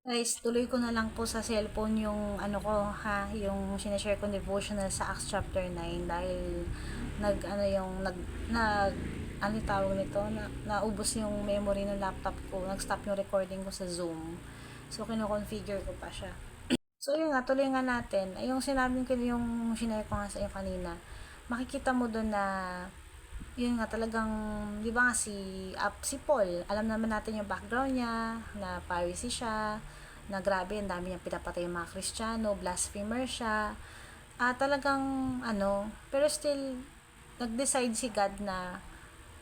Guys, tuloy ko na lang po sa cellphone yung ano ko ha, yung sinashare ko devotional sa Acts chapter 9 dahil ano tawag nito, naubos yung memory ng laptop ko, nag-stop yung recording ko sa Zoom. So, kino-configure ko pa siya. So, yun nga, tuloy nga natin. Ay, yung sinabi ko, yung sinare ko nga sa iyo kanina, makikita mo doon na yun nga talagang, di ba nga si Paul, alam naman natin yung background niya, na Pharisee siya, na grabe, ang dami niyang pinapatay yung mga Kristiyano, blasphemer siya, talagang, pero still, nag-decide si God na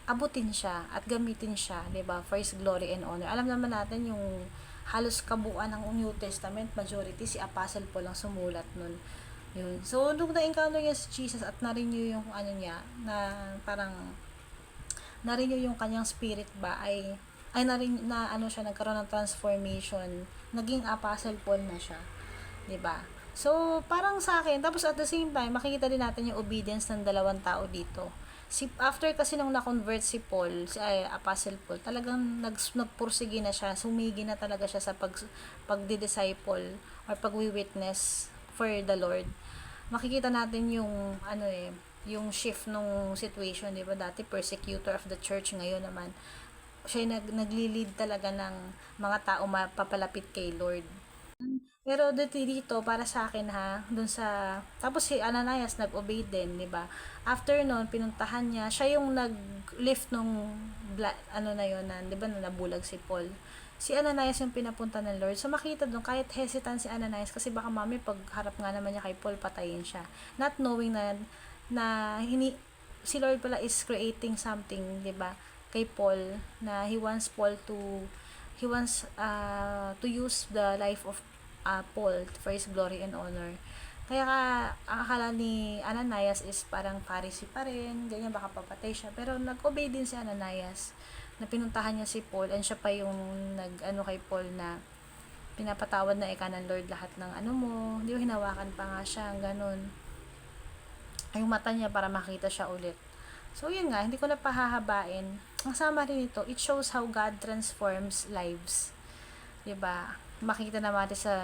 abutin siya at gamitin siya, 'di ba? For his glory and honor. Alam naman natin yung halos kabuuan ng New Testament, majority si Apostle Paul ang sumulat nun. Yun. So, nung na-encounter niya si Jesus at na-renew yung ano niya, na parang na-renew yung kanyang spirit ba, ay na ano siya, nagkaroon ng transformation, naging Apostle Paul na siya. 'Di ba? So, parang sa akin, tapos at the same time, makikita din natin yung obedience ng dalawang tao dito. After kasi nung na-convert si Paul, Apostle Paul, talagang nagpursige na siya, sumigi na talaga siya sa pagdi-disciple or pagwi-witness for the Lord. Makikita natin yung yung shift nung situation, 'di ba? Dati persecutor of the church, ngayon naman siya yung nagli-lead talaga ng mga tao mapapalapit kay Lord. Pero dito para sa akin ha, dun sa tapos si Ananias nag-obey din, 'di ba? After noon pinuntahan niya, siya yung nag-lift nung na yon na, 'di ba, na nabulag si Paul. Si Ananias yung pinapunta ng Lord. So makita doon kahit hesitant si Ananias kasi baka mami pag harap nga naman niya kay Paul patayin siya. Not knowing na si Lord pala is creating something, 'di ba? Kay Paul na he wants to use the life of Paul for his glory and honor. Kaya ang akala ni Ananias is parang Pharisee pa rin, ganyan, baka papatay siya. Pero nag-obey din si Ananias na pinuntahan niya si Paul and siya pa yung nag-ano kay Paul na pinapatawad na ika ng Lord lahat ng ano mo. Hindi mo hinawakan pa nga siya, ganun. Yung mata niya para makita siya ulit. So, yun nga, hindi ko na pahahabain. Ang sama rin ito, it shows how God transforms lives. 'Di ba? Makikita naman natin sa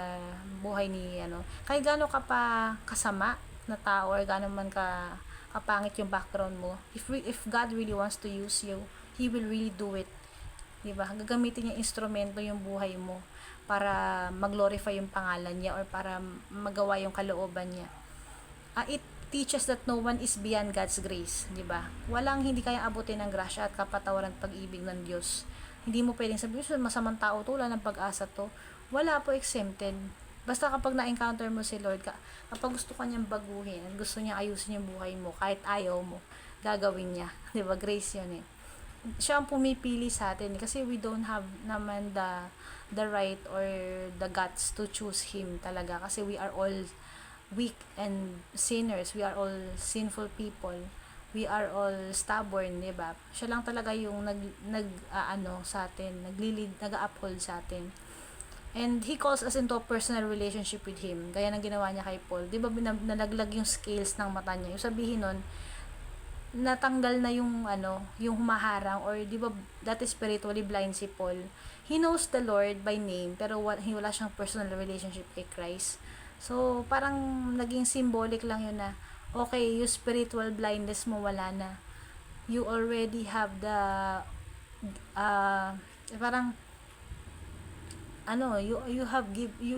buhay ni kahit gaano ka pa kasama na tao or gaano man ka kapangit yung background mo, if God really wants to use you, He will really do it. 'Di ba? Gagamitin niya instrumento yung buhay mo para mag-glorify yung pangalan niya or para magawa yung kalooban niya. It teaches that no one is beyond God's grace, 'di ba? Walang hindi kaya abutin ng grasya at kapatawaran at pag-ibig ng Diyos. Hindi mo pwedeng sabihin, masamang tao to, wala ng pag-asa to. Wala po, exempted. Basta kapag na-encounter mo si Lord, kapag gusto ka niyang baguhin, gusto niya ayusin yung buhay mo, kahit ayaw mo, gagawin niya. 'Di ba? Grace 'yun eh. Siya ang pumipili sa atin kasi we don't have naman the right or the guts to choose Him talaga kasi we are all weak and sinners. We are all sinful people. We are all stubborn, 'di ba? Siya lang talaga yung sa atin, naglilid, nag-uphold sa atin. And he calls us into a personal relationship with him. Gaya ng ginawa niya kay Paul. 'Di ba nalaglag yung scales ng mata niya? Yung sabihin nun, natanggal na yung humaharang, or 'di ba dati spiritually blind si Paul. He knows the Lord by name pero wala siyang personal relationship kay Christ. So parang naging symbolic lang yun na okay, yung spiritual blindness mo wala na. You already have the uh, parang you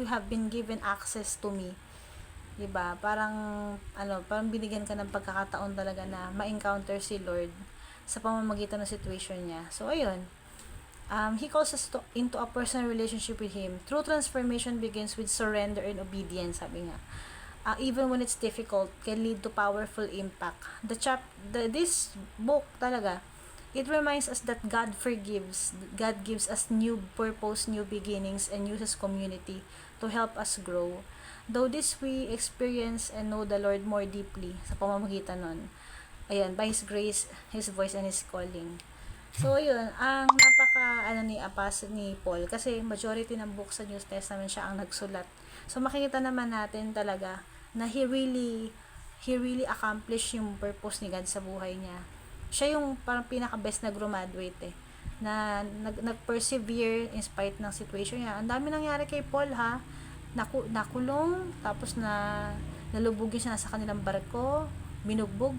have been given access to me. 'Di ba? Parang binigyan ka ng pagkakataon talaga na ma-encounter si Lord sa pamamagitan ng situation niya. So ayun. He calls us into a personal relationship with Him. True transformation begins with surrender and obedience, sabi nga. Even when it's difficult, can lead to powerful impact. This book talaga, it reminds us that God forgives. God gives us new purpose, new beginnings, and uses community to help us grow. Though this we experience and know the Lord more deeply sa pamamagitan nun. Ayan, by His grace, His voice, and His calling. So, yun, ang ni Paul, kasi majority ng books sa New Testament siya ang nagsulat. So, makikita naman natin talaga na he really accomplished yung purpose ni God sa buhay niya. Siya yung parang pinaka-best na graduate eh. nag-persevere in spite ng situation niya. Ang dami nangyari kay Paul, ha. Nakulong, tapos nalubugin siya sa kanilang barko, binugbog,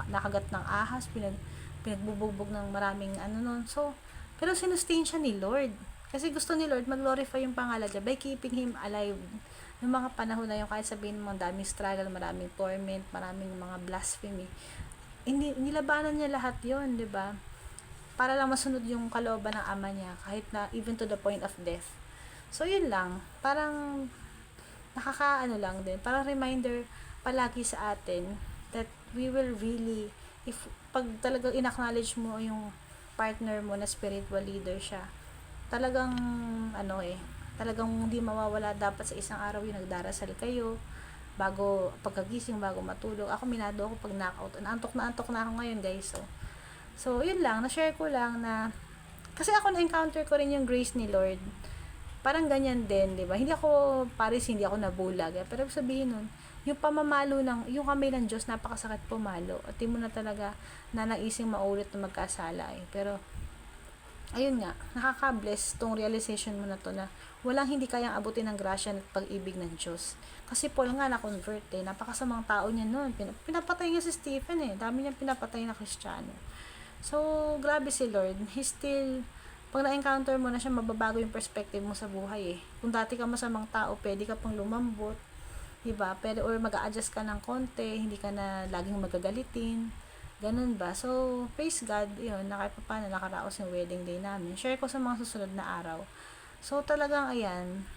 nakagat ng ahas, pinagbubugbog ng maraming ano nun. So, pero sinustain siya ni Lord. Kasi gusto ni Lord mag-glorify yung pangalan niya by keeping him alive. Noong mga panahon na yun, kahit sabihin mo, daming struggle, maraming torment, maraming mga blasphemy, nilabanan niya lahat yon, di ba? Para lang masunod yung kalooban ng ama niya, kahit na even to the point of death. So, yun lang. Parang nakakaano lang din. Parang reminder palagi sa atin that we will really, if pag talagang in-acknowledge mo yung partner mo na spiritual leader siya, talagang talagang hindi mawawala dapat sa isang araw yung nagdarasal kayo bago pagkagising, bago matulog. Ako minado ako pag knockout. Antok na ako ngayon, guys. So, yun lang. Na-share ko lang na kasi ako na-encounter ko rin yung grace ni Lord. Parang ganyan din, di ba? Hindi ako hindi ako nabulag. Pero sabihin nun, yung pamamalo yung kamay ng Diyos, napakasakit pumalo. At di mo na talaga nanaising maulit na magkasala. Pero, ayun nga, nakaka-bless tong realization mo na to na walang hindi kayang abutin ng grasya at pag-ibig ng Diyos. Kasi Paul nga na-convert napakasamang tao niya noon. Pinapatay niya si Stephen Dami niya pinapatay na Kristiyano. So, grabe si Lord. He's still, pag na-encounter mo na siya, mababago yung perspective mo sa buhay Kung dati ka masamang tao, pwede ka pang lumambot, diba? Pero, or mag-a-adjust ka ng konti, hindi ka na laging magagalitin. Ganun ba? So, praise God, yun, kahit pa paano nakaraos yung wedding day namin. Share ko sa mga susunod na araw. So, talagang, ayan,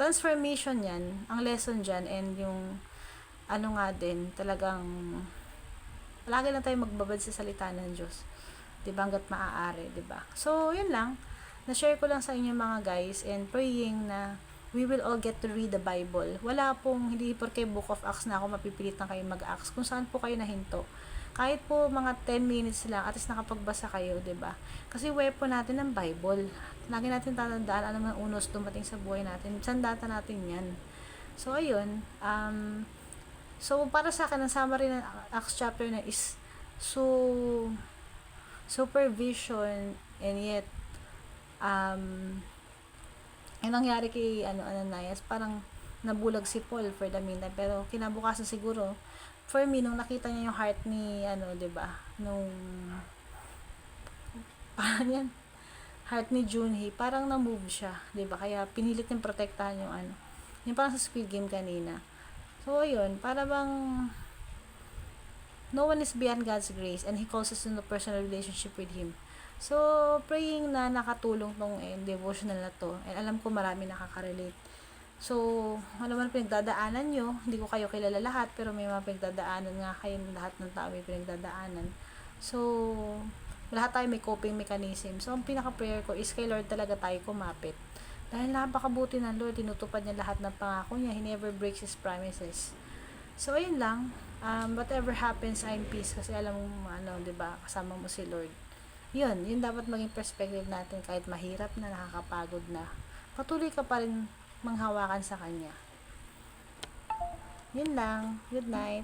transformation yan, ang lesson dyan, and yung, nga din, talagang, lagi lang tayo magbabad sa salita ng Diyos. Diba? Hanggat maaari, diba? So, yun lang. Na-share ko lang sa inyo mga guys, and praying na we will all get to read the Bible. Wala pong, hindi porke Book of Acts na ako mapipilit na kayo mag-Acts. Kung saan po kayo nahinto. Kahit po mga 10 minutes lang, at least nakapagbasa kayo, diba? Kasi weapon natin ng Bible. Lagi natin tatandaan, ano man unos dumating sa buhay natin. Sandata natin yan. So, ayun. So, para sa akin, ang summary ng Acts chapter na is supervision, and yet, yung nangyari kay Ananias, parang nabulag si Paul for the meantime. Pero kinabukasan siguro, for me, nung nakita niya yung heart ni, diba, parang yan, heart ni Junhee, parang na-move siya, diba? Kaya pinilit niyang protektahan yung parang sa Squid Game kanina. So, ayun, para bang no one is beyond God's grace, and He calls us into personal relationship with Him. So, praying na nakatulong tong devotional na to, and alam ko marami nakaka-relate. So, ano man pinagdadaanan nyo, hindi ko kayo kilala lahat, pero may mga pinagdadaanan nga kayo, lahat ng tao may pinagdadaanan. So, lahat tayo may coping mechanism. So, ang pinaka-prayer ko is kay Lord talaga tayo kumapit. Dahil napakabuti ng Lord, tinutupad niya lahat ng pangako niya. He never breaks His promises. So, ayun lang. Whatever happens, I'm peace. Kasi alam mo, diba, kasama mo si Lord. Yun dapat maging perspective natin kahit mahirap na, nakakapagod na. Patuloy ka pa rin manghawakan sa Kanya. Yun lang. Good night.